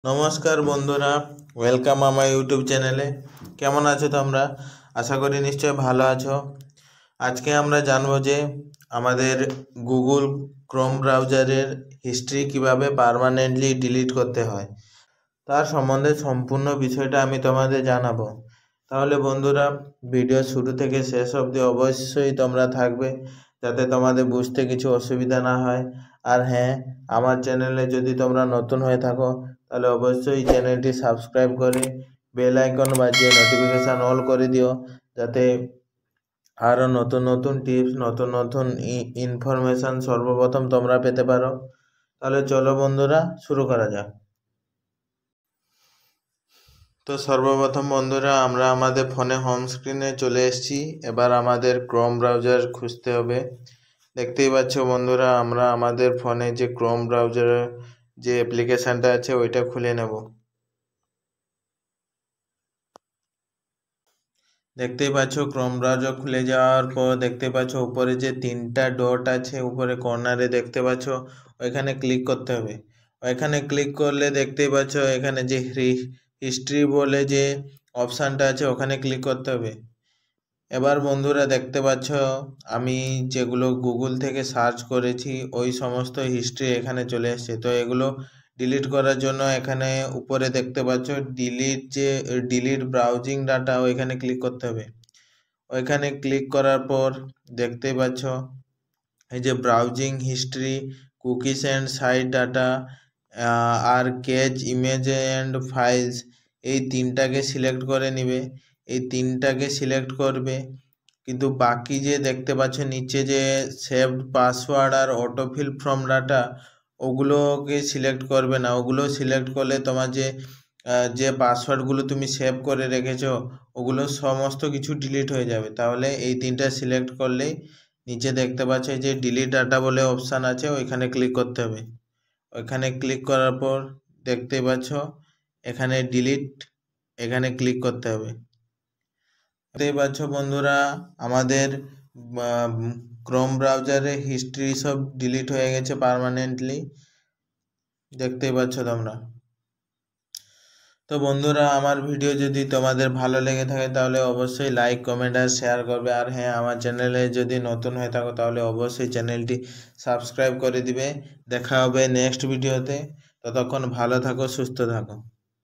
নমস্কার বন্ধুরা, ওয়েলকাম আমার ইউটিউব চ্যানেলে। কেমন আছো তোমরা? আশা করি নিশ্চয় ভালো আছো। আজকে আমরা জানবো যে আমাদের গুগল ক্রোম ব্রাউজারের হিস্ট্রি কিভাবে পার্মানেন্টলি ডিলিট করতে হয়, তার সম্বন্ধে সম্পূর্ণ বিষয়টা আমি তোমাদের জানাবো। তাহলে বন্ধুরা, ভিডিও শুরু থেকে শেষ অবধি অবশ্যই তোমরা থাকবে, যাতে তোমাদের বুঝতে কিছু অসুবিধা না হয়। আর হ্যাঁ, আমার চ্যানেলে যদি তোমরা নতুন হয়ে থাকো, তাহলে অবশ্যই চ্যানেলটি সাবস্ক্রাইব করে বেল আইকন বাজিয়ে নোটিফিকেশান অল করে দিও, যাতে আরও নতুন নতুন টিপস, নতুন নতুন ইনফরমেশান সর্বপ্রথম তোমরা পেতে পারো। তাহলে চলো বন্ধুরা, শুরু করা যাক। তো সর্বপ্রথম বন্ধুরা, আমরা আমাদের ফোনে হোম স্ক্রিনে চলে এসেছি। এবার আমাদের ক্রোম ব্রাউজার খুঁজতে হবে। দেখতেই পাচ্ছ বন্ধুরা, আমরা আমাদের ফোনে যে ক্রোম ব্রাউজারের যে অ্যাপ্লিকেশানটা আছে ওইটা খুলে নেব। দেখতেই পাচ্ছ ক্রোম ব্রাউজার খুলে যাওয়ার পর দেখতে পাচ্ছ উপরে যে তিনটা ডট আছে উপরে কর্নারে দেখতে পাচ্ছ, ওইখানে ক্লিক করতে হবে। ওইখানে ক্লিক করলে দেখতেই পাচ্ছ এখানে যে হিস্ট্রি বলে যে অপশানটা আছে ওখানে ক্লিক করতে হবে। এবার বন্ধুরা দেখতে পাচ্ছ আমি যেগুলো গুগল থেকে সার্চ করেছি ওই সমস্ত হিস্ট্রি এখানে চলে এসেছে। তো এগুলো ডিলিট করার জন্য এখানে উপরে দেখতে পাচ্ছ ডিলিট ব্রাউজিং ডাটা, ওইখানে ক্লিক করতে হবে। ওইখানে ক্লিক করার পর দেখতেই পাচ্ছ এই যে browsing history, cookies and site data আর ক্যাচ ইমেজ অ্যান্ড ফাইলস, এই তিনটাকে সিলেক্ট করে নিবে। এই তিনটাকে সিলেক্ট করবে, কিন্তু বাকি যে দেখতে পাচ্ছ নিচে যে সেভড পাসওয়ার্ড আর অটোফিল ফ্রম ডাটা, ওগুলোকে সিলেক্ট করবে না। ওগুলো সিলেক্ট করলে তোমার যে পাসওয়ার্ডগুলো তুমি সেভ করে রেখেছো ওগুলো সমস্ত কিছু ডিলিট হয়ে যাবে। তাহলে এই তিনটা সিলেক্ট করলেই নিচে দেখতে পাচ্ছ যে ডিলিট ডাটা বলে অপশান আছে, ওইখানে ক্লিক করতে হবে। ওইখানে ক্লিক করার পর দেখতেই পাচ্ছ এখানে ডিলিট, এখানে ক্লিক করতে হবে। দেখতেই পাচ্ছ বন্ধুরা, আমাদের ক্রোম ব্রাউজারে হিস্ট্রি সব ডিলিট হয়ে গেছে পার্মানেন্টলি, দেখতেই পাচ্ছ তোমরা। তো বন্ধুরা, আমার ভিডিও যদি তোমাদের ভালো লেগে থাকে তাহলে অবশ্যই লাইক, কমেন্ট আর শেয়ার করবে। আর হ্যাঁ, আমার চ্যানেলে যদি নতুন হয়ে থাকো তাহলে অবশ্যই চ্যানেলটি সাবস্ক্রাইব করে দিবে। দেখা হবে নেক্সট ভিডিওতে। ততক্ষণ ভালো থাকো, সুস্থ থাকো।